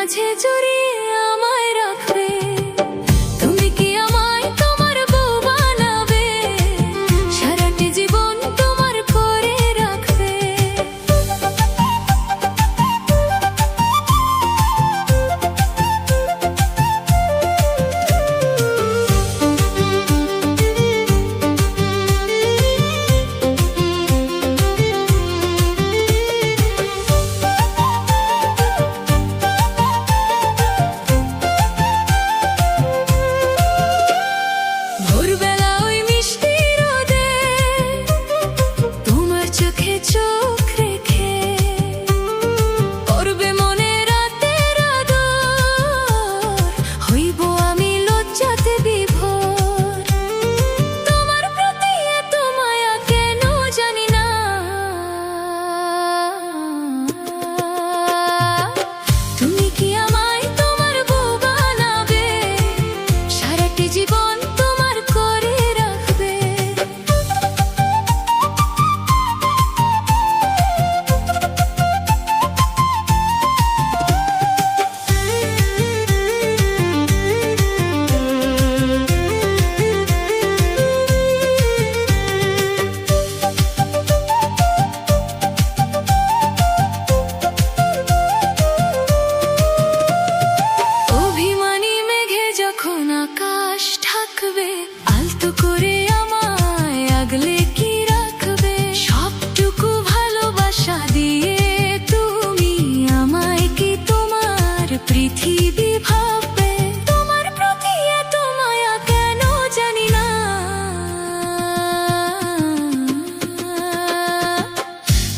মাঝে জড়িয়ে আমায় রাখবে। তুমি কি আমায় তোমার বউ বানাবে, সারাটি জীবন তোমার করে রাখবে। ভোরবেলা ওই মিষ্টি রোদে তোমার চোখে চোখ রেখে পড়বে মনে রাতের আদর, হইব আমি লজ্জাতে বিভোর। তোমার প্রতি এত মায়া কেন জানি না, তুমি কি আমায় তোমার বউ বানাবে, সারাটি জীবন তোমার করে রাখবে। অভিমানী মেঘে যখন আকাশ ঢাকবে, আলতো করে আমায় আগলে কি রাখবে। সবটুকু ভালোবাসা দিয়ে তুমি আমায় কি তোমার পৃথিবী ভাববে। তোমার প্রতি এত মায়া কেন জানি না,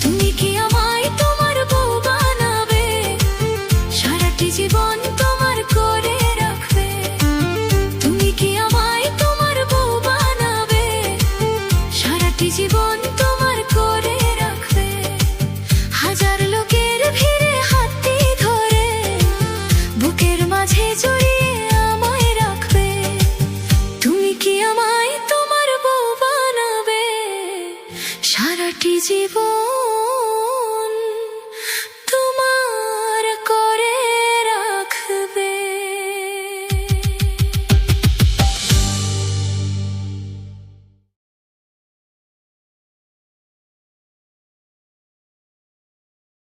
তুমি কি আমায় তোমার বউ বানাবে, সারাটি জীবন তোমার করে রাখবে। তুমি কি আমায় তোমার বউ বানাবে, সারাটি জীবন তোমার করে রাখবে। হাজার লোকের ভিড়ে হাতটি ধরে বুকের মাঝে জড়িয়ে আমায় রাখবে। তুমি কি আমায় তোমার বউ বানাবে, সারাটি জীবন